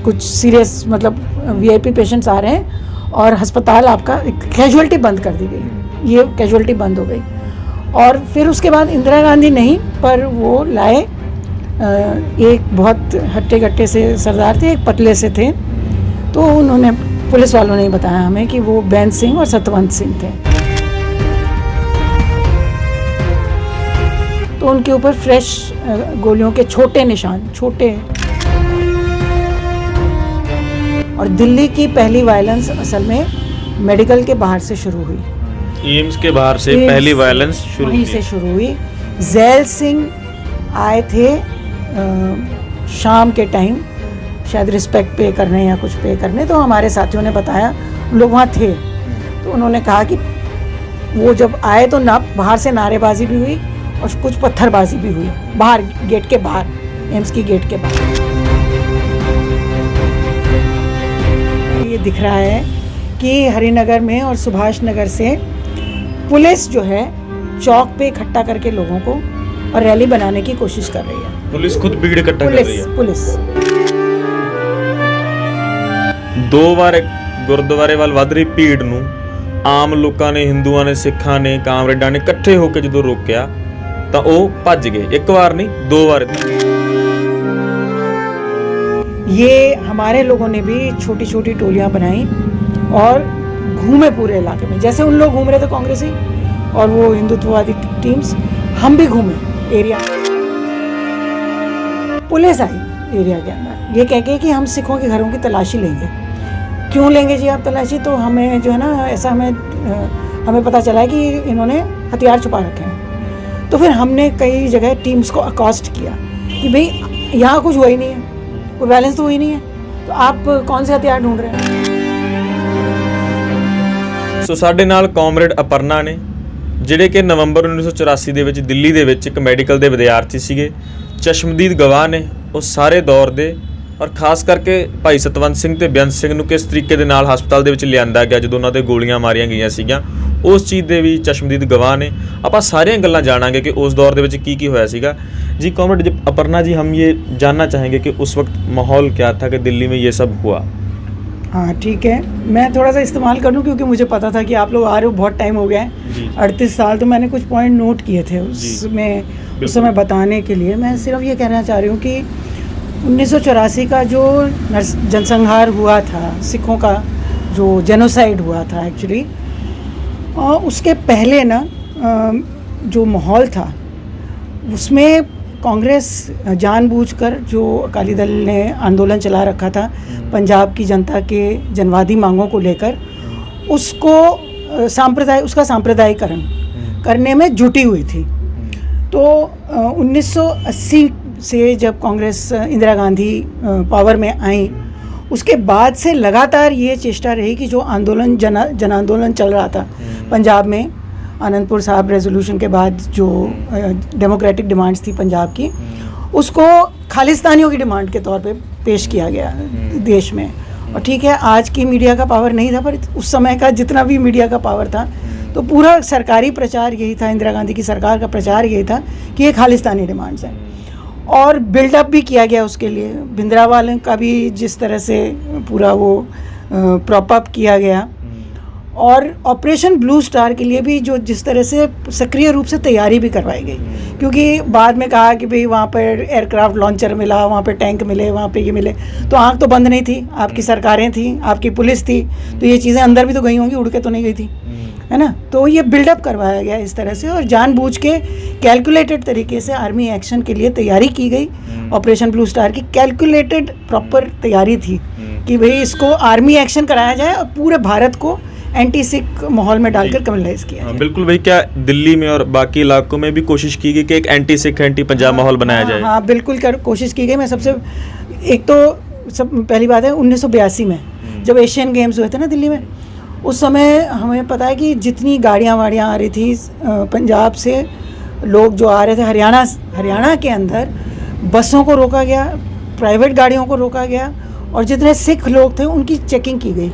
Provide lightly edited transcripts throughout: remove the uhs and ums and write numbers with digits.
कुछ सीरियस मतलब VIP patients आ रहे हैं और अस्पताल आपका कैजुअलिटी बंद कर दी गई, ये कैजुअलिटी बंद हो गई। और फिर उसके बाद इंदिरा गांधी नहीं पर वो लाए एक बहुत हट्टे कट्टे से सरदार थे, एक पतले से थे, तो उन्होंने पुलिस वालों ने बताया हमें कि वो बैन सिंह और सतवंत सिंह थे। तो उनके ऊपर फ्रेश गोलियों के छोटे निशान, छोटे। और दिल्ली की पहली वायलेंस असल में मेडिकल के बाहर से शुरू हुई, एम्स के बाहर से पहली वायलेंस शुरू वहीं से शुरू हुई। जैल सिंह आए थे शाम के टाइम, शायद रिस्पेक्ट पे करने या कुछ पे करने, तो हमारे साथियों ने बताया, लोग वहाँ थे, तो उन्होंने कहा कि वो जब आए तो ना बाहर से नारेबाजी भी हुई और कुछ पत्थरबाजी भी हुई बाहर, गेट के बाहर, एम्स की गेट के बाहर। ये दिख रहा है कि हरिनगर में और सुभाष नगर से पुलिस जो है चौक पे इकट्ठा करके लोगों को और रैली बनाने की कोशिश कर रही है। पुलिस खुद भीड़ इकट्ठा कर रही है। पुलिस 2 ਵਾਰ ਗੁਰਦੁਆਰੇ ਵੱਲ ਵੱਧ ਰਹੀ ਭੀੜ ਨੂੰ ਆਮ ਲੋਕਾਂ ਨੇ, ਹਿੰਦੂਆਂ ਨੇ, ਸਿੱਖਾਂ ਨੇ, ਕਾਮਰੇਡਾਂ ਨੇ ਇਕੱਠੇ ਹੋ ਕੇ ਜਦੋਂ ਰੋਕਿਆ ਤਾਂ ਉਹ ਭੱਜ ਗਏ। 1 ਵਾਰ नहीं 2 ਵਾਰ। ये हमारे लोगों ने भी छोटी छोटी टोलियां बनाई और घूमे पूरे इलाके में, जैसे उन लोग घूम रहे थे कांग्रेसी और वो हिंदुत्ववादी टीम्स, हम भी घूमे एरिया। पुलिस आई एरिया के अंदर ये कह के कि हम सिखों के घरों की तलाशी लेंगे। क्यों लेंगे जी आप तलाशी? तो हमें जो है ना, ऐसा हमें पता चला है कि इन्होंने हथियार छुपा रखे हैं। तो फिर हमने कई जगह टीम्स को अकॉस्ट किया कि भाई यहाँ कुछ हुआ ही नहीं है, कोई बैलेंस तो हुई नहीं है, तो आप कौन से हथियार ढूंढ रहे हैं? ਸੋ ਸਾਡੇ ਨਾਲ ਕਾਮਰੇਡ ਅਪਰਨਾ ਨੇ, ਜਿਹੜੇ ਕਿ ਨਵੰਬਰ 1984 ਦੇ ਵਿੱਚ ਦਿੱਲੀ ਦੇ ਵਿੱਚ ਇੱਕ ਮੈਡੀਕਲ ਦੇ ਵਿਦਿਆਰਥੀ ਸੀਗੇ, ਚਸ਼ਮਦੀਦ ਗਵਾਹ ਨੇ ਉਸ ਸਾਰੇ ਦੌਰ ਦੇ। ਔਰ ਖਾਸ ਕਰਕੇ ਭਾਈ ਸਤਵੰਤ ਸਿੰਘ ਤੇ ਬੇਅੰਤ ਸਿੰਘ ਨੂੰ ਕਿਸ ਤਰੀਕੇ ਦੇ ਨਾਲ ਹਸਪਤਾਲ ਦੇ ਵਿੱਚ ਲਿਆਂਦਾ ਗਿਆ ਜਦੋਂ ਉਹਨਾਂ 'ਤੇ ਗੋਲੀਆਂ ਮਾਰੀਆਂ ਗਈਆਂ ਸੀਗੀਆਂ, ਉਸ ਚੀਜ਼ ਦੇ ਵੀ ਚਸ਼ਮਦੀਦ ਗਵਾਹ ਨੇ। ਆਪਾਂ ਸਾਰੀਆਂ ਗੱਲਾਂ ਜਾਣਾਂਗੇ ਕਿ ਉਸ दौर ਦੇ ਵਿੱਚ ਕੀ ਕੀ ਹੋਇਆ ਸੀਗਾ। जी कॉमरेड अपर्ना जी, हम ये जानना चाहेंगे कि उस वक्त माहौल क्या था कि दिल्ली में ये सब हुआ? हाँ ठीक है, मैं थोड़ा सा इस्तेमाल कर लूँ क्योंकि मुझे पता था कि आप लोग आ रहे हो, बहुत टाइम हो गया है, 38 साल, तो मैंने कुछ पॉइंट नोट किए थे उसमें उस समय बताने के लिए। मैं सिर्फ ये कहना चाह रही हूँ कि 1984 का जो जनसंहार हुआ था, सिखों का जो जेनोसाइड हुआ था एक्चुअली, उसके पहले ना जो माहौल था उसमें कांग्रेस जानबूझकर, जो अकाली दल ने आंदोलन चला रखा था पंजाब की जनता के जनवादी मांगों को लेकर, उसको उसका सांप्रदायिकरण करने में जुटी हुई थी। तो 1980 से जब कांग्रेस, इंदिरा गांधी पावर में आई, उसके बाद से लगातार ये चेष्टा रही कि जो आंदोलन जन आंदोलन चल रहा था पंजाब में, आनंदपुर साहब रेजोल्यूशन के बाद जो डेमोक्रेटिक डिमांड्स थी पंजाब की, उसको खालिस्तानियों की डिमांड के तौर पे पेश किया गया देश में। और ठीक है, आज की मीडिया का पावर नहीं था, पर उस समय का जितना भी मीडिया का पावर था, तो पूरा सरकारी प्रचार यही था, इंदिरा गांधी की सरकार का प्रचार यही था कि ये खालिस्तानी डिमांड्स हैं। और बिल्डअप भी किया गया उसके लिए, भिंद्रावाल का भी जिस तरह से पूरा वो प्रॉप अप किया गया, और ऑपरेशन ब्लू स्टार के लिए भी जो जिस तरह से सक्रिय रूप से तैयारी भी करवाई गई, क्योंकि बाद में कहा कि भाई वहाँ पर एयरक्राफ्ट लॉन्चर मिला, वहाँ पर टैंक मिले, वहाँ पे ये मिले, तो आँख तो बंद नहीं थी, आपकी सरकारें थी, आपकी पुलिस थी, तो ये चीज़ें अंदर भी तो गई होंगी, उड़ के तो नहीं गई थी, है ना। तो ये बिल्डअप करवाया गया इस तरह से, और जानबूझ के कैलकुलेटेड तरीके से आर्मी एक्शन के लिए तैयारी की गई। ऑपरेशन ब्लू स्टार की कैलकुलेटेड प्रॉपर तैयारी थी कि भाई इसको आर्मी एक्शन कराया जाए और पूरे भारत को एंटी सिख माहौल में डालकर कम्युनलाइज किया। हाँ, बिल्कुल भाई। क्या दिल्ली में और बाकी इलाकों में भी कोशिश की गई कि एक एंटी सिख, एंटी पंजाब माहौल बनाया जाए? हाँ बिल्कुल कोशिश की गई। मैं सबसे एक तो सब पहली बात है 1982 में जब एशियन गेम्स हुए थे ना दिल्ली में, उस समय हमें पता है कि जितनी गाड़ियाँ वाड़ियाँ आ रही थी पंजाब से, लोग जो आ रहे थे हरियाणा के अंदर, बसों को रोका गया, प्राइवेट गाड़ियों को रोका गया, और जितने सिख लोग थे उनकी चेकिंग की गई।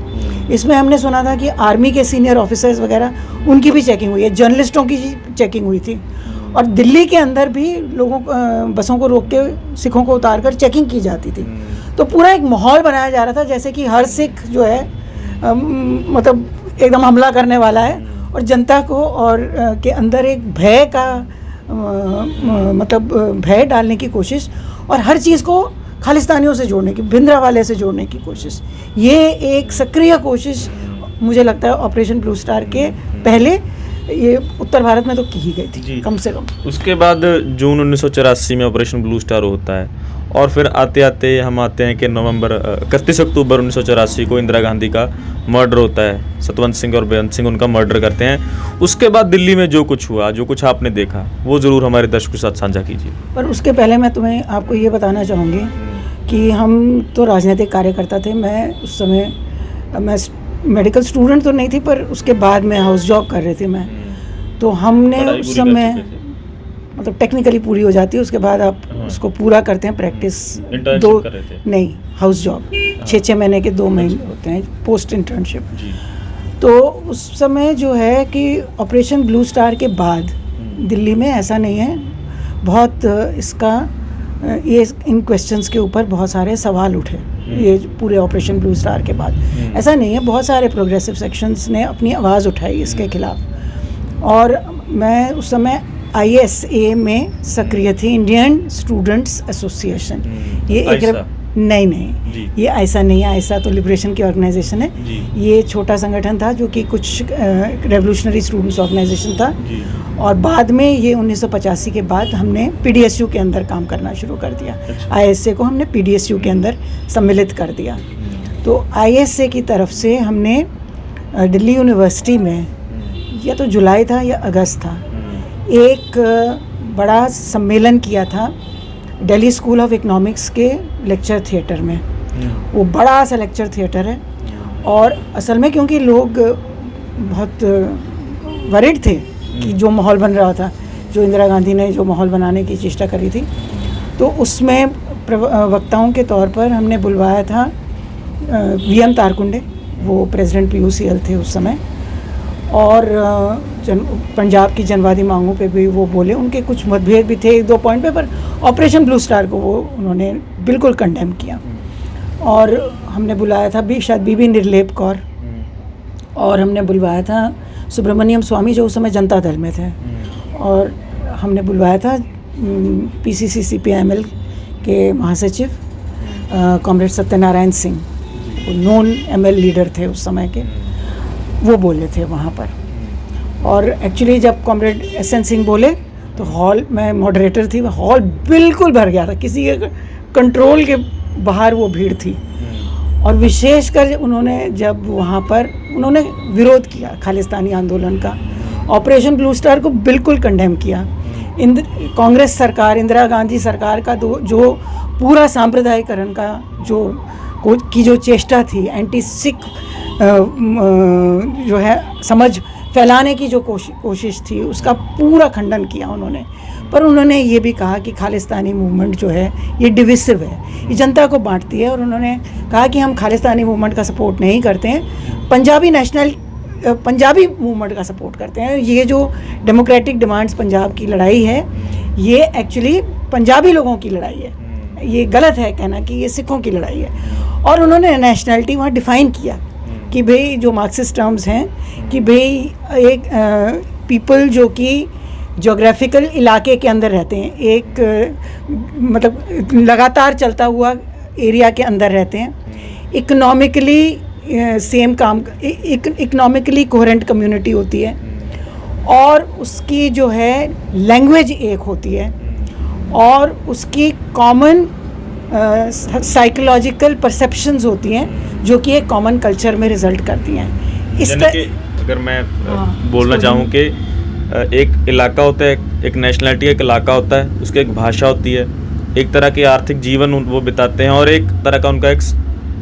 इसमें हमने सुना था कि आर्मी के सीनियर ऑफिसर्स वगैरह उनकी भी चेकिंग हुई है, जर्नलिस्टों की चेकिंग हुई थी, और दिल्ली के अंदर भी लोगों बसों को रोक के सिखों को उतार कर चेकिंग की जाती थी। तो पूरा एक माहौल बनाया जा रहा था जैसे कि हर सिख जो है मतलब एकदम हमला करने वाला है, और जनता को और के अंदर एक भय का मतलब भय डालने की कोशिश, और हर चीज़ को खालिस्तानियों से जोड़ने की, भिंडरावाले से जोड़ने की कोशिश। ये एक सक्रिय कोशिश मुझे लगता है ऑपरेशन ब्लू स्टार के पहले ये उत्तर भारत में तो की ही गई थी कम से कम। उसके बाद जून 1984 में ऑपरेशन ब्लू स्टार होता है, और फिर आते आते हम आते हैं कि नवंबर 31 अक्टूबर 1984 को इंदिरा गांधी का मर्डर होता है। सतवंत सिंह और बेअंत सिंह उनका मर्डर करते हैं। उसके बाद दिल्ली में जो कुछ हुआ, जो कुछ आपने देखा, वो ज़रूर हमारे दर्शकों के साथ साझा कीजिए। पर उसके पहले मैं तुम्हें आपको ये बताना चाहूँगी कि हम तो राजनीतिक कार्यकर्ता थे। मैं उस समय मैं मेडिकल स्टूडेंट तो नहीं थी, पर उसके बाद में हाउस जॉब कर रही थी मैं। तो हमने उस समय मतलब टेक्निकली पूरी हो जाती है, उसके बाद आप उसको पूरा करते हैं प्रैक्टिस। दो नहीं, हाउस जॉब 6 महीने के 2 महीने होते हैं पोस्ट इंटर्नशिप। तो उस समय जो है कि ऑपरेशन ब्लू स्टार के बाद दिल्ली में ऐसा नहीं है, बहुत इसका ये इन क्वेश्चंस के ऊपर बहुत सारे सवाल उठे ये पूरे ऑपरेशन ब्लू स्टार के बाद। ऐसा नहीं है, बहुत सारे प्रोग्रेसिव सेक्शंस ने अपनी आवाज़ उठाई इसके खिलाफ। और मैं उस समय ISA में सक्रिय थी, इंडियन स्टूडेंट्स एसोसिएशन। ये एक नहीं ये ऐसा नहीं है, ऐसा तो लिबरेशन की ऑर्गेनाइजेशन है। ये छोटा संगठन था जो कि कुछ रेवोल्यूशनरी स्टूडेंट्स ऑर्गेनाइजेशन था, और बाद में ये 1985 के बाद हमने PDSU के अंदर काम करना शुरू कर दिया। ISA को हमने PDSU के अंदर सम्मिलित कर दिया। तो ISA की तरफ से हमने दिल्ली यूनिवर्सिटी में, या तो जुलाई था या अगस्त था, एक बड़ा सम्मेलन किया था दिल्ली स्कूल ऑफ इकोनॉमिक्स के लेक्चर थिएटर में। वो बड़ा सा लेक्चर थिएटर है, और असल में क्योंकि लोग बहुत वरिड थे कि जो माहौल बन रहा था, जो इंदिरा गांधी ने जो माहौल बनाने की चेष्टा करी थी, तो उसमें वक्ताओं के तौर पर हमने बुलवाया था VM तारकुंडे, वो प्रेसिडेंट PUCL थे उस समय, और पंजाब की जनवादी मांगों पे भी वो बोले। उनके कुछ मतभेद भी थे 1-2 पॉइंट पे, पर ऑपरेशन ब्लू स्टार को वो उन्होंने बिल्कुल कंडेम किया। और हमने बुलाया था शायद बीबी निर्लेप कौर, और हमने बुलवाया था सुब्रमण्यम स्वामी जो उस समय जनता दल में थे, और हमने बुलवाया था PCC CPIML के महासचिव comrade Satyanarayan Singh, non ML leader थे उस समय के, वो बोले थे वहाँ पर। और एक्चुअली जब कॉमरेड SN सिंह बोले तो हॉल, मैं मॉडरेटर थी, हॉल बिल्कुल भर गया था, किसी के कंट्रोल के बाहर वो भीड़ थी। और विशेषकर उन्होंने जब वहाँ पर उन्होंने विरोध किया खालिस्तानी आंदोलन का, ऑपरेशन ब्लू स्टार को बिल्कुल कंडेम किया। कांग्रेस सरकार, इंदिरा गांधी सरकार का जो पूरा सांप्रदायिकरण का जो चेष्टा थी, एंटी सिख जो है समझ फैलाने की जो कोशिश थी, उसका पूरा खंडन किया उन्होंने। पर उन्होंने ये भी कहा कि खालिस्तानी मूवमेंट जो है ये डिविसिव है, ये जनता को बांटती है, और उन्होंने कहा कि हम खालिस्तानी मूवमेंट का सपोर्ट नहीं करते हैं, पंजाबी मूवमेंट का सपोर्ट करते हैं। ये जो डेमोक्रेटिक डिमांड्स पंजाब की लड़ाई है, ये एक्चुअली पंजाबी लोगों की लड़ाई है, ये गलत है कहना कि ये सिखों की लड़ाई है। और उन्होंने नेशनैलिटी वहाँ डिफ़ाइन किया कि भाई जो मार्क्सिस्ट टर्म्स हैं कि भाई एक पीपल जो कि जोग्राफिकल इलाके के अंदर रहते हैं, एक मतलब लगातार चलता हुआ एरिया के अंदर रहते हैं, इकोनॉमिकली सेम काम, इकोनॉमिकली कोहेरेंट कम्युनिटी होती है, और उसकी जो है लैंग्वेज एक होती है, और उसकी कॉमन साइकोलॉजिकल परसेप्शंस होती हैं जो कि एक कॉमन कल्चर में रिजल्ट करती हैं। अगर मैं बोलना चाहूँ कि एक इलाका होता है, एक नेशनलिटी एक इलाका होता है, उसकी एक भाषा होती है, एक तरह के आर्थिक जीवन वो बिताते हैं, और एक तरह का उनका एक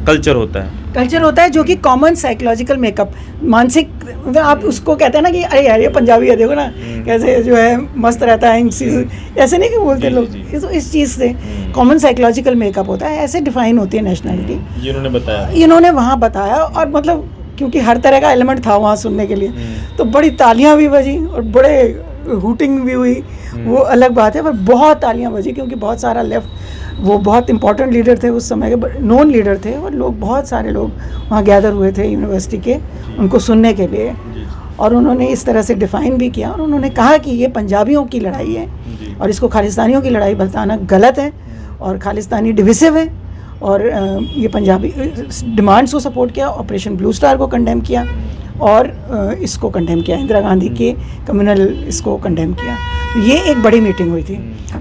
कल्चर होता है जो कि कॉमन साइकोलॉजिकल मेकअप, मानसिक, आप उसको कहते हैं ना कि अरे यार ये पंजाबी है, देखो ना कैसे जो है मस्त रहता है, ऐसे नहीं कि बोलते लोग, तो इस चीज़ से कॉमन साइकोलॉजिकल मेकअप होता है, ऐसे डिफाइन होती है नेशनलिटी। इन्होंने वहाँ बताया, और मतलब क्योंकि हर तरह का एलिमेंट था वहाँ सुनने के लिए, तो बड़ी तालियां भी बजी और बड़े हूटिंग भी हुई, वो अलग बात है, पर बहुत तालियां बजी क्योंकि बहुत सारा लेफ्ट, वो बहुत इंपॉर्टेंट लीडर थे उस समय के, नॉन लीडर थे, और लोग, बहुत सारे लोग वहाँ गैदर हुए थे यूनिवर्सिटी के उनको सुनने के लिए। और उन्होंने इस तरह से डिफ़ाइन भी किया, और उन्होंने कहा कि ये पंजाबियों की लड़ाई है और इसको खालिस्तानियों की लड़ाई बताना गलत है, और खालिस्तानी डिविसिव है, और ये पंजाबी डिमांड्स को सपोर्ट किया, ऑपरेशन ब्लू स्टार को कंडेम किया, और इसको कंडेम किया, इंदिरा गांधी के कम्युनल इसको कंडेम किया। तो ये एक बड़ी मीटिंग हुई थी।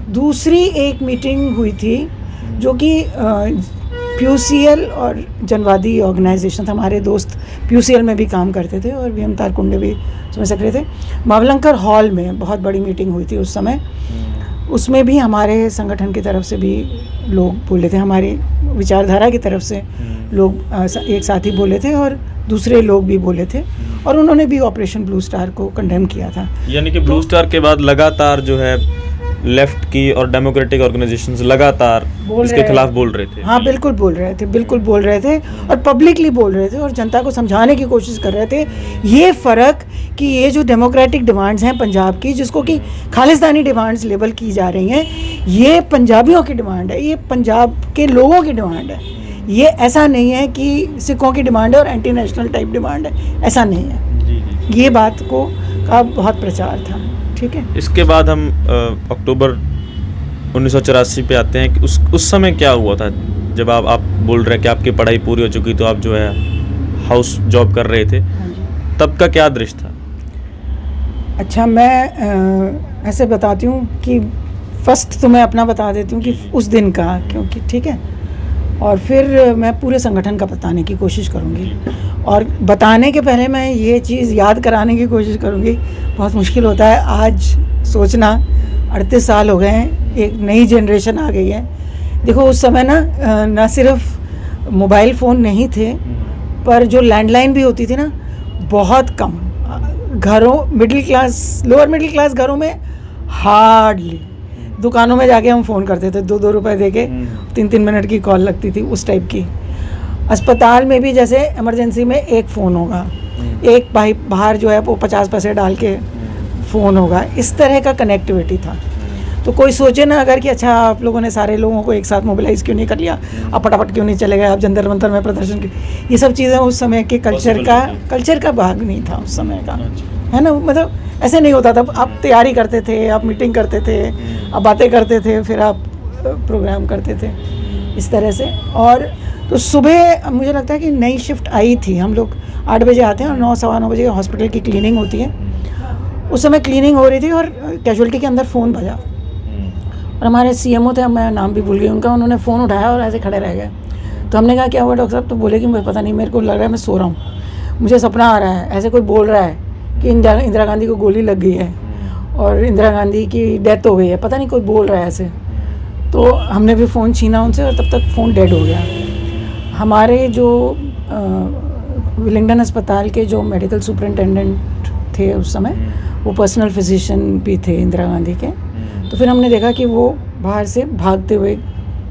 दूसरी एक मीटिंग हुई थी जो कि PUCL और जनवादी ऑर्गेनाइजेशन था, हमारे दोस्त PUCL में भी काम करते थे और VM तारकुंडे भी उसमें सक्रिय थे। मावलंकर हॉल में बहुत बड़ी मीटिंग हुई थी उस समय, उसमें भी हमारे संगठन की तरफ से भी लोग बोले थे, हमारी विचारधारा की तरफ से लोग एक साथी बोले थे और दूसरे लोग भी बोले थे, और उन्होंने भी ऑपरेशन ब्लू स्टार को कंडेम किया था। यानी कि ब्लू स्टार के बाद लगातार जो है लेफ्ट की और डेमोक्रेटिक ऑर्गेनाइजेशंस लगातार इसके खिलाफ बोल रहे थे। हाँ, बिल्कुल बोल रहे थे, बिल्कुल बोल रहे थे, और पब्लिकली बोल रहे थे, और जनता को समझाने की कोशिश कर रहे थे ये फ़र्क कि ये जो डेमोक्रेटिक डिमांड्स हैं पंजाब की, जिसको कि खालिस्तानी डिमांड्स लेबल की जा रही हैं, ये पंजाबियों की डिमांड है, ये पंजाब के लोगों की डिमांड है। ये ऐसा नहीं है कि सिखों की डिमांड है और एंटी नेशनल टाइप डिमांड है, ऐसा नहीं है। ये बात को का बहुत प्रचार था। ठीक है, इसके बाद हम अक्टूबर 1984 पे आते हैं कि उस समय क्या हुआ था जब आप बोल रहे हैं कि आपकी पढ़ाई पूरी हो चुकी, तो आप जो है हाउस जॉब कर रहे थे, तब का क्या दृश्य था? अच्छा, मैं ऐसे बताती हूँ कि फर्स्ट तो मैं अपना बता देती हूँ कि उस दिन का, क्योंकि ठीक है, और फिर मैं पूरे संगठन का बताने की कोशिश करूँगी, और बताने के पहले मैं ये चीज़ याद कराने की कोशिश करूँगी। बहुत मुश्किल होता है आज सोचना, 38 साल हो गए हैं, एक नई जनरेशन आ गई है। देखो उस समय ना सिर्फ मोबाइल फ़ोन नहीं थे, पर जो लैंडलाइन भी होती थी ना, बहुत कम घरों, middle class, lower middle class घरों में हार्डली, दुकानों में जाके हम फ़ोन करते थे 2-2 रुपए दे के, 3-3 मिनट की कॉल लगती थी, उस टाइप की। अस्पताल में भी जैसे इमरजेंसी में एक फ़ोन होगा, एक भाई बाहर जो है वो 50 पैसे डाल के फ़ोन होगा, इस तरह का कनेक्टिविटी था। तो कोई सोचे ना अगर कि अच्छा आप लोगों ने सारे लोगों को एक साथ मोबिलाइज़ क्यों नहीं कर लिया, आप फटाफट क्यों नहीं चले गए, आप जंतर मंतर में प्रदर्शन की, ये सब चीज़ें उस समय के कल्चर का भाग नहीं था उस समय का, है ना। मतलब ऐसे नहीं होता था, आप तैयारी करते थे, आप मीटिंग करते थे, आप बातें करते थे, फिर आप प्रोग्राम करते थे, इस तरह से। और तो सुबह मुझे लगता है कि नई शिफ्ट आई थी, हम लोग 8 बजे आते हैं और 9, सवा 9 बजे हॉस्पिटल की क्लीनिंग होती है। उस समय क्लीनिंग हो रही थी और कैजुअल्टी के अंदर फ़ोन बजा, और हमारे CMO थे, मैं नाम भी भूल गई उनका, उन्होंने फ़ोन उठाया और ऐसे खड़े रह गए। तो हमने कहा क्या हुआ डॉक्टर साहब? तो बोले कि मुझे पता नहीं, मेरे को लग रहा है मैं सो रहा हूँ, मुझे सपना आ रहा है, ऐसे कोई बोल रहा है कि इंदिरा गांधी को गोली लग गई है और इंदिरा गांधी की डेथ हो गई है, पता नहीं कोई बोल रहा है ऐसे। तो हमने भी फ़ोन छीना उनसे और तब तक फ़ोन डेड हो गया। हमारे जो विलिंगडन अस्पताल के जो मेडिकल सुपरिटेंडेंट थे उस समय, वो पर्सनल फिजिशियन भी थे इंदिरा गांधी के। तो फिर हमने देखा कि वो बाहर से भागते हुए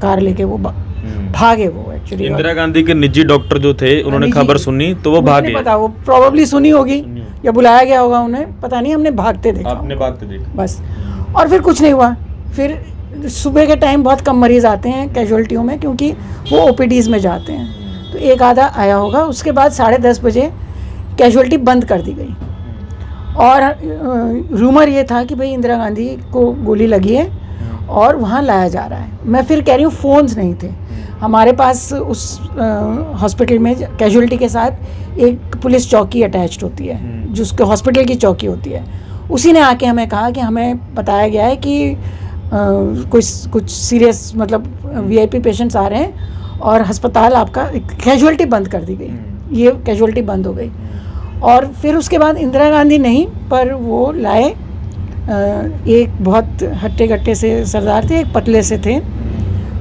कार लेके वो भागे। वो एक्चुअली इंदिरा गांधी के निजी डॉक्टर जो थे, उन्होंने खबर सुनी तो वो भागे। पता, वो प्रोबेबली सुनी होगी या बुलाया गया होगा उन्हें, पता नहीं, हमने भागते देखा। आपने भागते देखा बस, और फिर कुछ नहीं हुआ। फिर सुबह के टाइम बहुत कम मरीज़ आते हैं कैजुअल्टियों में, क्योंकि वो OPDs में जाते हैं, तो एक आधा आया होगा। उसके बाद 10:30 बजे कैजुअल्टी बंद कर दी गई, और रूमर ये था कि भाई इंदिरा गांधी को गोली लगी है और वहाँ लाया जा रहा है। मैं फिर कह रही हूँ, फ़ोन्स नहीं थे हमारे पास उस हॉस्पिटल में। कैजुअल्टी के साथ एक पुलिस चौकी अटैच्ड होती है, जिसके हॉस्पिटल की चौकी होती है। उसी ने आके हमें कहा कि हमें बताया गया है कि कुछ सीरियस, मतलब VIP पेशेंट्स आ रहे हैं और अस्पताल आपका, कैजुअल्टी बंद कर दी गई। ये कैजुअल्टी बंद हो गई। और फिर उसके बाद इंदिरा गांधी नहीं, पर वो लाए एक बहुत हट्टे कट्टे से सरदार थे, एक पतले से थे।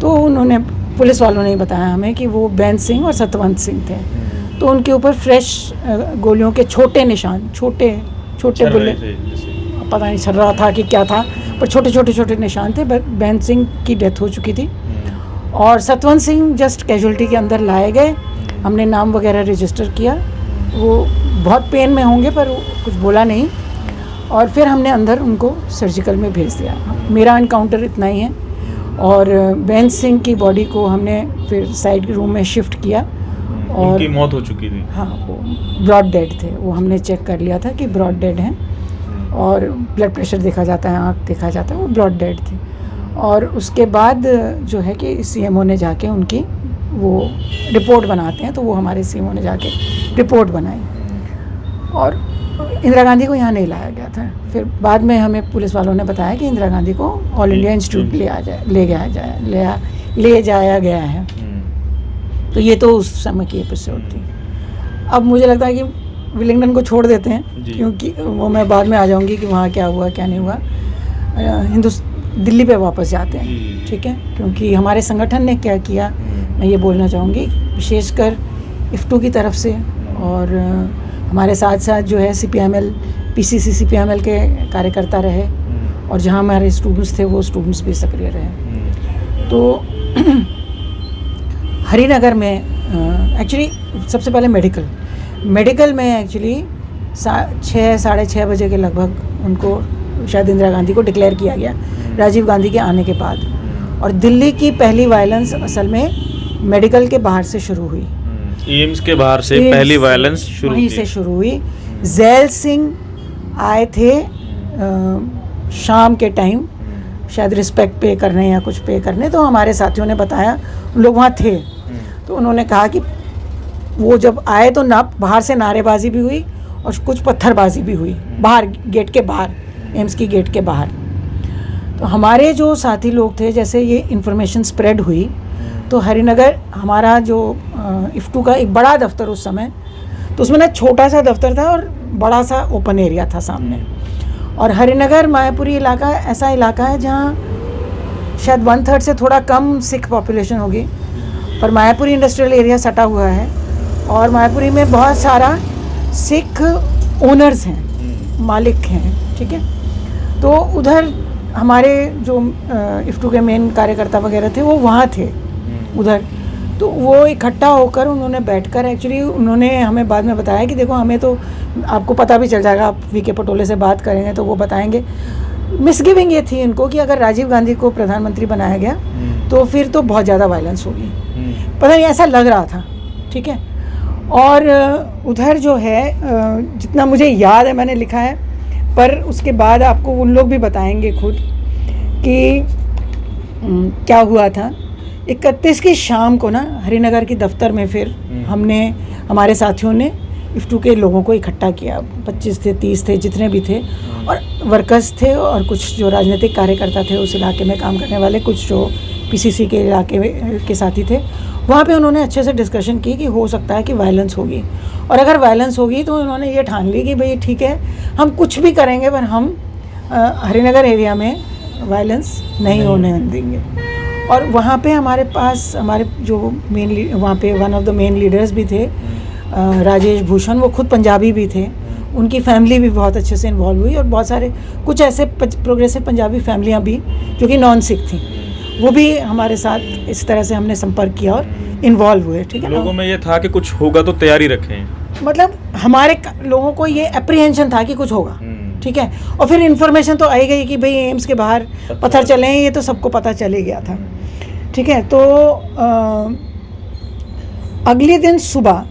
तो उन्होंने, पुलिस वालों ने ही बताया हमें कि वो बैन सिंह और सतवंत सिंह थे। तो उनके ऊपर फ्रेश गोलियों के छोटे निशान, छोटे बुल्ले, पता नहीं चल रहा था कि क्या था, पर छोटे निशान थे। बैन सिंह की डेथ हो चुकी थी और सतवंत सिंह जस्ट कैजुअल्टी के अंदर लाए गए। हमने नाम वगैरह रजिस्टर किया। वो बहुत पेन में होंगे पर कुछ बोला नहीं। और फिर हमने अंदर उनको सर्जिकल में भेज दिया। मेरा एनकाउंटर इतना ही है। और बेंच सिंह की बॉडी को हमने फिर साइड रूम में शिफ्ट किया। और उनकी मौत हो चुकी थी। हाँ, वो ब्रॉड डेड थे। वो हमने चेक कर लिया था कि ब्रॉड डेड हैं, और ब्लड प्रेशर देखा जाता है, आँख देखा जाता है, वो ब्रॉड डेड थे। और उसके बाद जो है कि सीएमओ ने जाके उनकी वो रिपोर्ट बनाते हैं, तो वो हमारे सीएमओ ने जाके रिपोर्ट बनाई। और इंदिरा गांधी को यहाँ नहीं लाया गया था। फिर बाद में हमें पुलिस वालों ने बताया कि इंदिरा गांधी को ऑल इंडिया इंस्टीट्यूट ले जाया गया है। तो ये तो उस समय की एपिसोड थी। अब मुझे लगता है कि विलिंगडन को छोड़ देते हैं, क्योंकि वो मैं बाद में आ जाऊंगी कि वहाँ क्या हुआ क्या नहीं हुआ। दिल्ली पे वापस जाते हैं, ठीक है, क्योंकि हमारे संगठन ने क्या किया मैं ये बोलना चाहूँगी, विशेषकर इफ्टू की तरफ से। और हमारे साथ साथ जो है CPIML PCC CPIML के कार्यकर्ता रहे, और जहाँ हमारे स्टूडेंट्स थे वो स्टूडेंट्स भी सक्रिय रहे। तो हरिनगर में एक्चुअली सबसे पहले मेडिकल में एक्चुअली 6-6:30 बजे के लगभग उनको शायद इंदिरा गांधी को डिक्लेयर किया गया राजीव गांधी के आने के बाद। और दिल्ली की पहली वायलेंस असल में मेडिकल के बाहर से शुरू हुई। एम्स के बाहर से पहली वायलेंस शुरू वहीं से शुरू हुई। जैल सिंह आए थे शाम के टाइम, शायद रिस्पेक्ट पे करने या कुछ पे करने, तो हमारे साथियों ने बताया, उन लोग वहाँ थे, तो उन्होंने कहा कि वो जब आए तो ना बाहर से नारेबाजी भी हुई और कुछ पत्थरबाजी भी हुई बाहर, गेट के बाहर, एम्स की गेट के बाहर। तो हमारे जो साथी लोग थे, जैसे ये इन्फॉर्मेशन स्प्रेड हुई, तो हरिनगर हमारा जो इफ्टू का एक बड़ा दफ्तर उस समय, तो उसमें ना छोटा सा दफ्तर था और बड़ा सा ओपन एरिया था सामने। और हरिनगर मायापुरी इलाका ऐसा इलाका है जहाँ शायद 1/3 से थोड़ा कम सिख पॉपुलेशन होगी, पर मायापुरी इंडस्ट्रियल एरिया सटा हुआ है, और मायापुरी में बहुत सारा सिख ओनर्स हैं, मालिक हैं, ठीक है। तो उधर हमारे जो इफ्टू के मेन कार्यकर्ता वगैरह थे वो वहाँ थे उधर। तो वो इकट्ठा होकर उन्होंने बैठकर, एक्चुअली उन्होंने हमें बाद में बताया कि देखो, हमें तो आपको पता भी चल जाएगा, आप VK पटोले से बात करेंगे तो वो बताएंगे। मिसगिविंग ये थी इनको कि अगर राजीव गांधी को प्रधानमंत्री बनाया गया तो फिर तो बहुत ज़्यादा वायलेंस होगी, पता नहीं ऐसा लग रहा था, ठीक है। और उधर जो है, जितना मुझे याद है मैंने लिखा है, पर उसके बाद आपको उन लोग भी बताएंगे खुद कि क्या हुआ था। 31 की शाम को ना हरिनगर की दफ्तर में फिर हमारे साथियों ने इफ्टू के लोगों को इकट्ठा किया। 25 थे, 30 थे, जितने भी थे, और वर्कर्स थे और कुछ जो राजनीतिक कार्यकर्ता थे उस इलाके में काम करने वाले, कुछ जो PCC के इलाके के साथी थे। वहाँ पे उन्होंने अच्छे से डिस्कशन की कि हो सकता है कि वायलेंस होगी, और अगर वायलेंस होगी तो उन्होंने ये ठान ली कि भाई ठीक है, हम कुछ भी करेंगे पर हम हरिनगर एरिया में वायलेंस नहीं होने देंगे। और वहाँ पे हमारे पास हमारे जो वहाँ पे one of the main leaders भी थे, राजेश भूषण, वो खुद पंजाबी भी थे, उनकी फैमिली भी बहुत अच्छे से इन्वॉल्व हुई, और बहुत सारे कुछ ऐसे प्रोग्रेसिव पंजाबी फैमिलियाँ भी जो कि नॉन सिख थी, वो भी हमारे साथ इस तरह से हमने संपर्क किया और इन्वॉल्व हुए, ठीक है। लोगों में ये था कि कुछ होगा तो तैयारी रखें, मतलब हमारे लोगों को ये अप्रीहेंशन था कि कुछ होगा, ठीक है। और फिर इन्फॉर्मेशन तो आई गई कि भाई एम्स के बाहर पत्थर चले हैं, ये तो सबको पता चले गया था, ठीक है। तो अगले दिन सुबह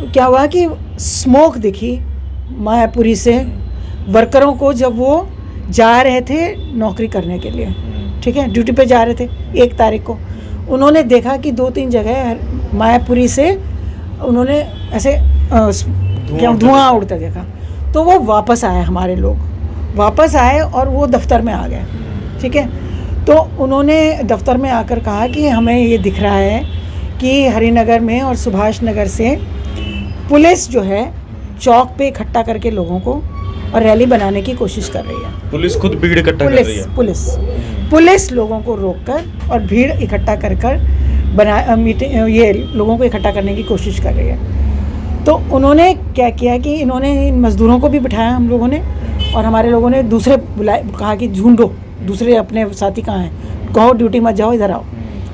क्या हुआ कि स्मोक दिखी मायापुरी से वर्करों को, जब वो जा रहे थे नौकरी करने के लिए, ठीक है, ड्यूटी पे जा रहे थे 1 तारीख को। उन्होंने देखा कि 2-3 जगह मायापुरी से उन्होंने ऐसे धुआं उड़ता देखा, तो वो वापस आए, हमारे लोग वापस आए और वो दफ्तर में आ गए, ठीक है। तो उन्होंने दफ्तर में आकर कहा कि हमें ये दिख रहा है कि हरिनगर में और सुभाष नगर से पुलिस जो है चौक पे इकट्ठा करके लोगों को और रैली बनाने की कोशिश कर रही है। पुलिस खुद भीड़ इकट्ठा कर रही है। पुलिस लोगों को रोककर और भीड़ इकट्ठा कर ये लोगों को इकट्ठा करने की कोशिश कर रही है। तो उन्होंने क्या किया कि इन्होंने इन मज़दूरों को भी बिठाया हम लोगों ने, और हमारे लोगों ने दूसरे बुलाए, कहा कि ढूंढो दूसरे अपने साथी कहाँ हैं, कहो ड्यूटी मत जाओ, इधर आओ।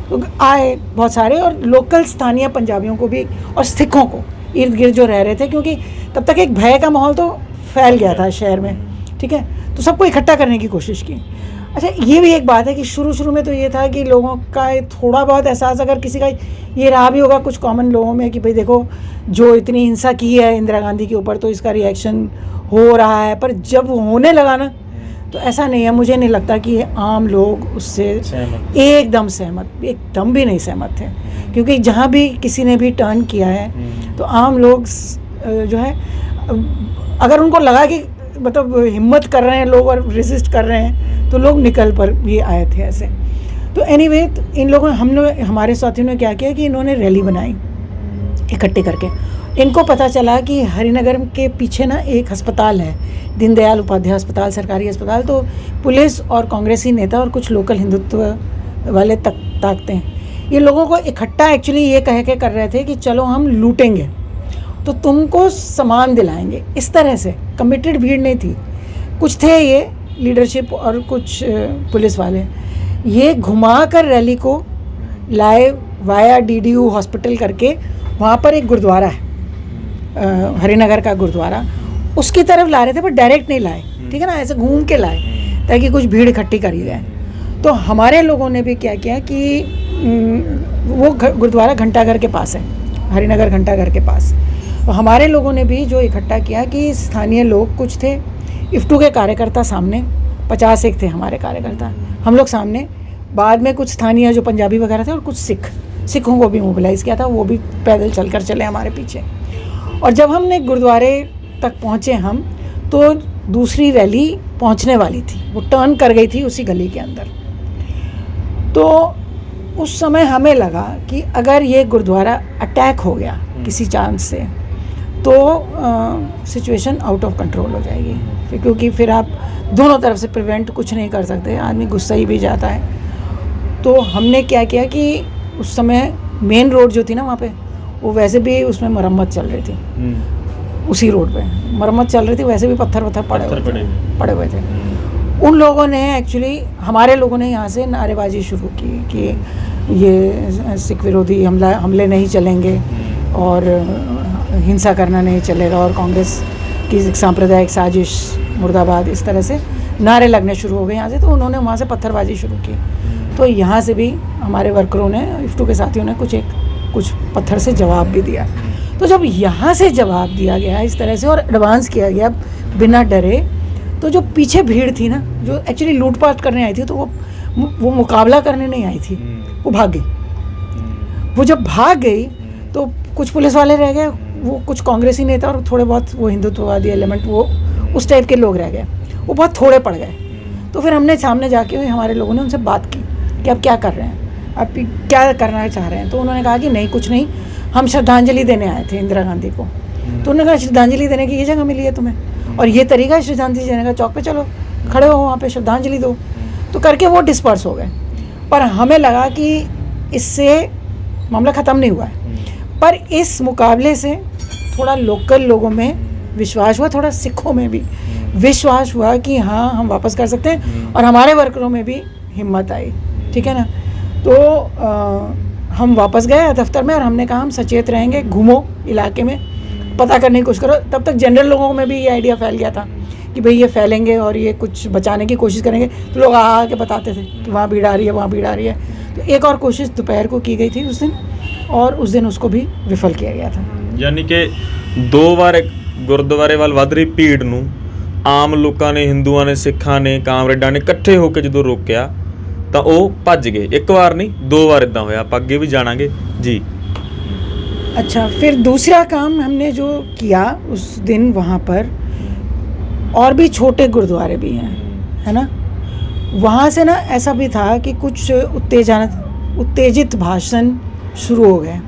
तो आए बहुत सारे, और लोकल स्थानीय पंजाबियों को भी और सिखों को इर्द गिर्द जो रह रहे थे, क्योंकि तब तक एक भय का माहौल तो फैल गया था शहर में, ठीक है, तो सबको इकट्ठा करने की कोशिश की। अच्छा, ये भी एक बात है कि शुरू में तो ये था कि लोगों का थोड़ा बहुत एहसास अगर किसी का ये रहा भी होगा कुछ कॉमन लोगों में कि भाई देखो जो इतनी हिंसा की है इंदिरा गांधी के ऊपर तो इसका रिएक्शन हो रहा है, पर जब होने लगा ना तो ऐसा नहीं है, मुझे नहीं लगता कि आम लोग उससे एकदम भी नहीं सहमत थे, क्योंकि जहाँ भी किसी ने भी टर्न किया है तो आम लोग जो है अगर उनको लगा कि मतलब हिम्मत कर रहे हैं लोग और रेजिस्ट कर रहे हैं तो लोग निकल पर भी आए थे ऐसे। तो एनीवे इन लोगों हमारे साथियों ने क्या किया कि इन्होंने रैली बनाई इकट्ठे करके। इनको पता चला कि हरिनगर के पीछे ना एक अस्पताल है, दीनदयाल उपाध्याय अस्पताल, सरकारी अस्पताल, तो पुलिस और कांग्रेसी नेता और कुछ लोकल हिंदुत्व वाले ताकते हैं। ये लोगों को इकट्ठा एक्चुअली ये कह के कर रहे थे कि चलो हम लूटेंगे तो तुमको सामान दिलाएंगे, इस तरह से कमिटेड भीड़ नहीं थी। कुछ थे ये लीडरशिप और कुछ पुलिस वाले, ये घुमा कर रैली को लाए वाया DDU हॉस्पिटल करके, वहाँ पर एक गुरुद्वारा है हरिनगर का गुरुद्वारा, उसकी तरफ ला रहे थे पर डायरेक्ट नहीं लाए, ठीक है ना, ऐसे घूम के लाए ताकि कुछ भीड़ इकट्ठी करी जाए। तो हमारे लोगों ने भी क्या किया कि वो गुरुद्वारा घंटाघर के पास है, हरिनगर घंटाघर के पास, तो हमारे लोगों ने भी जो इकट्ठा किया कि स्थानीय लोग कुछ थे, इफ्टू के कार्यकर्ता सामने 50 एक थे हमारे कार्यकर्ता, हम लोग सामने, बाद में कुछ स्थानीय जो पंजाबी वगैरह थे और कुछ सिखों को भी मोबिलाइज़ किया था, वो भी पैदल चलकर चले हमारे पीछे। और जब हमने गुरुद्वारे तक पहुँचे हम तो दूसरी रैली पहुँचने वाली थी, वो टर्न कर गई थी उसी गली के अंदर। तो उस समय हमें लगा कि अगर ये गुरुद्वारा अटैक हो गया किसी चांस से तो सिचुएशन आउट ऑफ कंट्रोल हो जाएगी, क्योंकि फिर आप दोनों तरफ से प्रिवेंट कुछ नहीं कर सकते, आदमी गुस्सा ही भी जाता है। तो हमने क्या किया कि उस समय मेन रोड जो थी ना वहाँ पे, वो वैसे भी उसमें मरम्मत चल रही थी, उसी रोड पे मरम्मत चल रही थी, वैसे भी पत्थर पड़े हुए थे। उन लोगों ने एक्चुअली, हमारे लोगों ने यहाँ से नारेबाजी शुरू की कि ये सिख विरोधी हमले नहीं चलेंगे और हिंसा करना नहीं चलेगा और कांग्रेस की सांप्रदायिक साजिश मुर्दाबाद, इस तरह से नारे लगने शुरू हो गए यहाँ से। तो उन्होंने वहाँ से पत्थरबाजी शुरू की, तो यहाँ से भी हमारे वर्करों ने, इफ्टू के साथियों ने कुछ पत्थर से जवाब भी दिया। तो जब यहाँ से जवाब दिया गया इस तरह से और एडवांस किया गया बिना डरे, तो जो पीछे भीड़ थी ना, जो एक्चुअली लूटपाट करने आई थी, तो वो मुकाबला करने नहीं आई थी, वो भाग गई। वो जब भाग गई तो कुछ पुलिस वाले रह गए, वो कुछ कांग्रेसी नेता और थोड़े बहुत वो हिंदुत्ववादी एलिमेंट, वो उस टाइप के लोग रह गए, वो बहुत थोड़े पड़ गए। तो फिर हमने सामने जाके हमारे लोगों ने उनसे बात की कि आप क्या कर रहे हैं, आप क्या करना चाह रहे हैं। तो उन्होंने कहा कि नहीं कुछ नहीं, हम श्रद्धांजलि देने आए थे इंदिरा गांधी को। तो उन्होंने कहा श्रद्धांजलि देने की ये जगह मिली है तुम्हें और ये तरीका है श्रद्धांजलि देने का, चौक पे चलो खड़े हो वहाँ पे श्रद्धांजलि दो। तो करके वो डिस्पर्स हो गए। पर हमें लगा कि इससे मामला ख़त्म नहीं हुआ है, पर इस मुकाबले से थोड़ा लोकल लोगों में विश्वास हुआ, थोड़ा सिखों में भी विश्वास हुआ कि हाँ हम वापस कर सकते हैं, और हमारे वर्करों में भी हिम्मत आई, ठीक है ना। तो हम वापस गए दफ्तर में और हमने कहा हम सचेत रहेंगे, घूमो इलाके में, पता करने की कोशिश करो। तब तक जनरल लोगों में भी ये आइडिया फैल गया था कि भाई ये फैलेंगे और ये कुछ बचाने की कोशिश करेंगे, तो लोग आ के बताते थे कि वहाँ भीड़ आ रही है, वहाँ भीड़ आ रही है। तो एक और कोशिश दोपहर को की गई थी उस दिन, और उस दिन उसको भी विफल किया ਗਿਆ था। ਯਾਨੀ ਕਿ ਦੋ ਵਾਰ ਗੁਰਦੁਆਰੇ ਵੱਲ ਵੱਧ ਰਹੀ ਭੀੜ ਨੂੰ ਆਮ ਲੋਕਾਂ ਨੇ, ਹਿੰਦੂਆਂ ਨੇ, ਸਿੱਖਾਂ ਨੇ, ਕਾਮਰੇਡਾਂ ਨੇ ਇਕੱਠੇ ਹੋ ਕੇ ਜਦੋਂ ਰੋਕਿਆ ਤਾਂ ਉਹ ਭੱਜ ਗਏ। ਇੱਕ ਵਾਰ ਨਹੀਂ, ਦੋ ਵਾਰ ਇਦਾਂ ਹੋਇਆ। ਆਪਾਂ ਅੱਗੇ ਵੀ ਜਾਣਾਂਗੇ ਜੀ। अच्छा, फिर दूसरा काम हमने जो किया उस दिन, वहाँ पर और भी छोटे गुरुद्वारे भी हैं, है ना। वहाँ से ना ऐसा भी था कि कुछ उत्तेजित भाषण शुरू हो गए।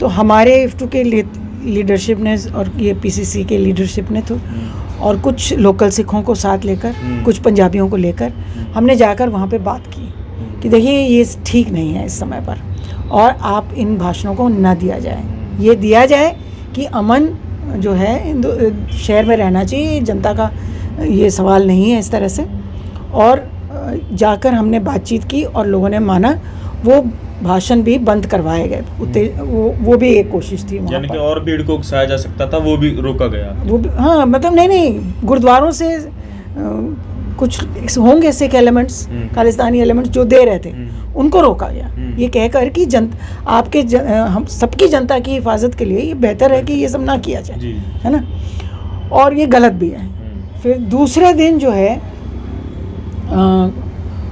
तो हमारे इफ्टू के लीडरशिप ने और ये PCC के लीडरशिप ने, तो और कुछ लोकल सिखों को साथ लेकर, कुछ पंजाबियों को लेकर हमने जाकर वहाँ पे बात की कि देखिए ये ठीक नहीं है इस समय पर, और आप इन भाषणों को न दिया जाए, ये दिया जाए कि अमन जो है शहर में रहना चाहिए, जनता का ये सवाल नहीं है इस तरह से। और जाकर हमने बातचीत की और लोगों ने माना, वो भाषण भी बंद करवाए गए। वो भी एक कोशिश थी वहाँ यानी कि और भीड़ को उकसाया जा सकता था, वो भी रोका गया। वो भी, हाँ, मतलब नहीं गुरुद्वारों से कुछ होंगे सिख एलिमेंट्स, खालिस्तानी एलिमेंट्स जो दे रहे थे, उनको रोका गया ये कहकर कि हम सबकी जनता की हिफाजत के लिए ये बेहतर है कि ये सब ना किया जाए, है ना, और ये गलत भी है। फिर दूसरे दिन जो है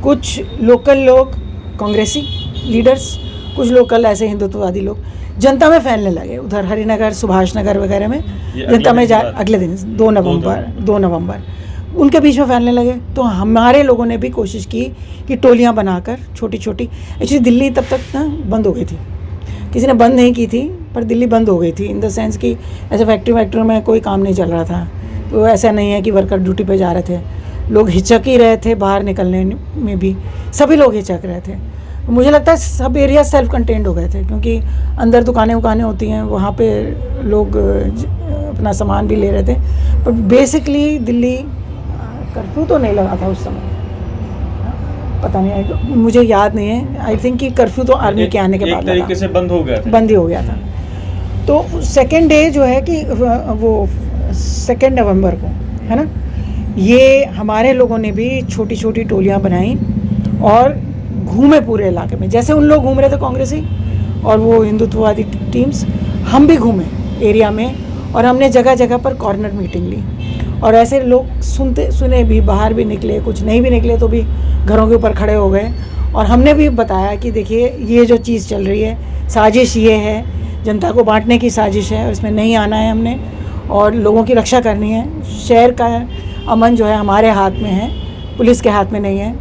कुछ लोकल लोग, कांग्रेसी लीडर्स, कुछ लोकल ऐसे हिंदुत्ववादी लोग जनता में फैलने लगे, उधर हरिनगर, सुभाष नगर वगैरह में जनता में अगले दिन 2 नवंबर उनके बीच में फैलने लगे। तो हमारे लोगों ने भी कोशिश की कि टोलियां बनाकर छोटी छोटी, एक्चुअली दिल्ली तब तक ना बंद हो गई थी, किसी ने बंद नहीं की थी पर दिल्ली बंद हो गई थी इन द सेंस कि ऐसे फैक्ट्री में कोई काम नहीं चल रहा था। तो ऐसा नहीं है कि वर्कर ड्यूटी पे जा रहे थे, लोग हिचक ही रहे थे, बाहर निकलने में भी सभी लोग हिचक रहे थे। मुझे लगता है सब एरिया सेल्फ कंटेंड हो गए थे, क्योंकि अंदर दुकानें होती हैं, वहाँ पे लोग अपना सामान भी ले रहे थे। पर बेसिकली दिल्ली कर्फ्यू तो नहीं लगा था उस समय, पता नहीं, मुझे याद नहीं है। आई थिंक कि कर्फ्यू तो आर्मी के आने के बाद तरीके से बंद ही हो गया था। तो सेकेंड डे जो है कि वो 2 नवंबर को, है ना, ये हमारे लोगों ने भी छोटी छोटी टोलियां बनाई और घूमे पूरे इलाके में, जैसे उन लोग घूम रहे थे कांग्रेसी और वो हिंदुत्ववादी टीम्स, हम भी घूमे एरिया में और हमने जगह जगह पर कॉर्नर मीटिंग ली। और ऐसे लोग सुने भी, बाहर भी निकले, कुछ नहीं भी निकले तो भी घरों के ऊपर खड़े हो गए। और हमने भी बताया कि देखिए ये जो चीज़ चल रही है, साजिश ये है, जनता को बांटने की साजिश है, और इसमें नहीं आना है हमने, और लोगों की रक्षा करनी है। शहर का अमन जो है हमारे हाथ में है, पुलिस के हाथ में नहीं है,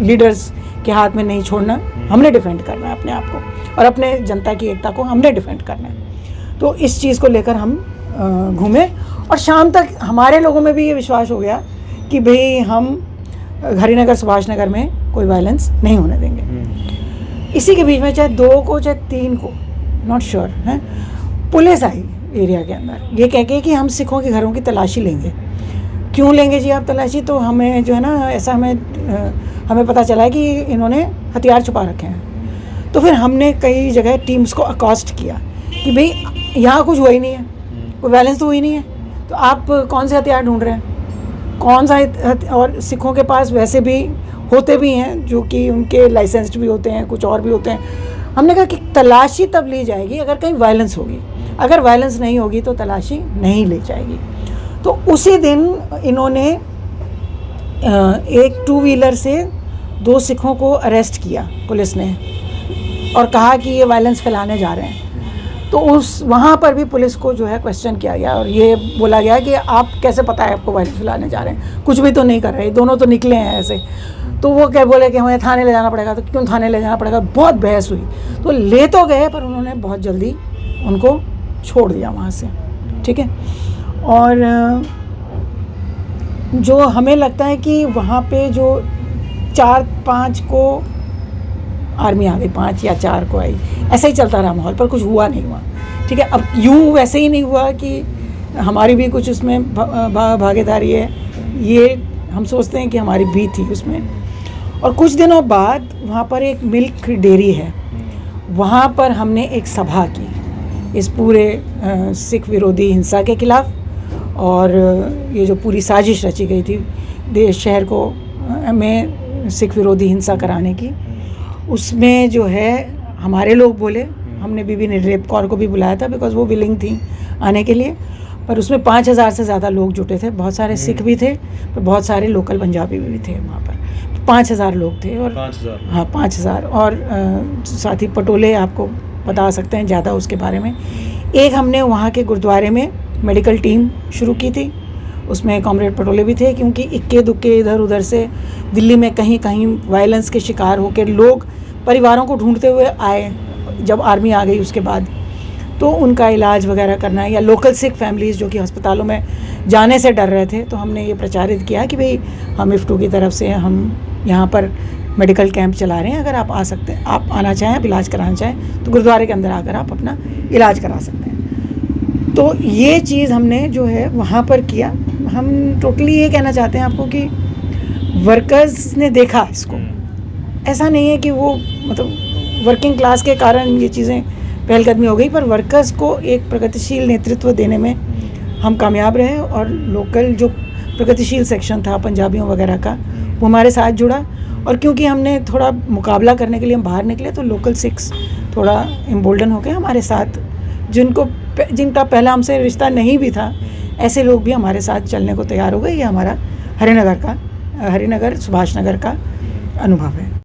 लीडर्स के हाथ में नहीं छोड़ना, हमने डिफेंड करना है अपने आप को और अपने जनता की एकता को हमने डिफेंड करना है। तो इस चीज़ को लेकर हम घूमे और शाम तक हमारे लोगों में भी ये विश्वास हो गया कि भाई हम हरिनगर, सुभाष नगर में कोई वायलेंस नहीं होने देंगे। इसी के बीच में चाहे 2 को चाहे 3 को, नॉट श्योर है, पुलिस आई एरिया के अंदर ये कह के कि हम सिखों के घरों की तलाशी लेंगे। क्यों लेंगे जी आप तलाशी? तो हमें जो है ना, ऐसा हमें पता चला है कि इन्होंने हथियार छुपा रखे हैं। तो फिर हमने कई जगह टीम्स को अकॉस्ट किया कि भाई यहाँ कुछ हुआ ही नहीं है, कोई वायलेंस तो हुई नहीं है, तो आप कौन से हथियार ढूंढ रहे हैं, कौन सा और सिखों के पास वैसे भी होते भी हैं जो कि उनके लाइसेंस्ड भी होते हैं, कुछ और भी होते हैं। हमने कहा कि तलाशी तब ली जाएगी अगर कहीं वायलेंस होगी, अगर वायलेंस नहीं होगी तो तलाशी नहीं ली जाएगी। तो उसी दिन इन्होंने एक 2 व्हीलर से 2 सिखों को अरेस्ट किया पुलिस ने और कहा कि ये वायलेंस फैलाने जा रहे हैं। तो वहाँ पर भी पुलिस को जो है क्वेश्चन किया गया और ये बोला गया कि आप कैसे पता है आपको वायलेंस फैलाने जा रहे हैं, कुछ भी तो नहीं कर रहे, दोनों तो निकले हैं ऐसे। तो वो क्या बोले कि हमें थाने ले जाना पड़ेगा। तो क्यों थाने ले जाना पड़ेगा? बहुत बहस हुई, तो ले तो गए पर उन्होंने बहुत जल्दी उनको छोड़ दिया वहाँ से, ठीक है। और जो हमें लगता है कि वहाँ पे जो 4-5 को आर्मी आ गई, 5 या 4 को आई, ऐसा ही चलता रहा माहौल, पर कुछ हुआ नहीं हुआ, ठीक है। अब यूँ वैसे ही नहीं हुआ कि हमारी भी कुछ उसमें भागीदारी है, ये हम सोचते हैं कि हमारी भी थी उसमें। और कुछ दिनों बाद वहाँ पर एक मिल्क डेयरी है, वहाँ पर हमने एक सभा की इस पूरे सिख विरोधी हिंसा के खिलाफ, और ये जो पूरी साजिश रची गई थी देश शहर को में सिख विरोधी हिंसा कराने की, उसमें जो है हमारे लोग बोले, हमने बीबी निर्लेप कौर को भी बुलाया था बिकॉज़ वो विलिंग थी आने के लिए, पर उसमें 5000 से ज़्यादा लोग जुटे थे, बहुत सारे सिख भी थे पर बहुत सारे लोकल पंजाबी भी थे वहाँ पर। 5000 लोग थे और 5000, हाँ 5000, और साथ ही पटोले आपको बता सकते हैं ज़्यादा उसके बारे में। एक हमने वहाँ के गुरुद्वारे में मेडिकल टीम शुरू की थी, उसमें कॉमरेड पटोले भी थे, क्योंकि इक्के दुक्के इधर उधर से दिल्ली में कहीं कहीं वायलेंस के शिकार होकर लोग परिवारों को ढूंढते हुए आए जब आर्मी आ गई उसके बाद, तो उनका इलाज वगैरह करना है, या लोकल सिख फैमिलीज़ जो कि अस्पतालों में जाने से डर रहे थे, तो हमने ये प्रचारित किया कि भाई हम इफ्टू की तरफ से हम यहाँ पर मेडिकल कैंप चला रहे हैं, अगर आप आ सकते हैं, आप आना चाहें, आप इलाज कराना चाहें तो गुरुद्वारे के अंदर आकर आप अपना इलाज करा सकते हैं। तो ये चीज़ हमने जो है वहाँ पर किया। हम टोटली ये कहना चाहते हैं आपको कि वर्कर्स ने देखा इसको, ऐसा नहीं है कि वो मतलब वर्किंग क्लास के कारण ये चीज़ें पहलकदमी हो गई, पर वर्कर्स को एक प्रगतिशील नेतृत्व देने में हम कामयाब रहे और लोकल जो प्रगतिशील सेक्शन था पंजाबियों वगैरह का वो हमारे साथ जुड़ा। और क्योंकि हमने थोड़ा मुकाबला करने के लिए हम बाहर निकले तो लोकल सिक्स थोड़ा एम्बोल्डन हो गए हमारे साथ, जिनका पहला हमसे रिश्ता नहीं भी था, ऐसे लोग भी हमारे साथ चलने को तैयार हो गए। ये हमारा हरिनगर सुभाष नगर का अनुभव है।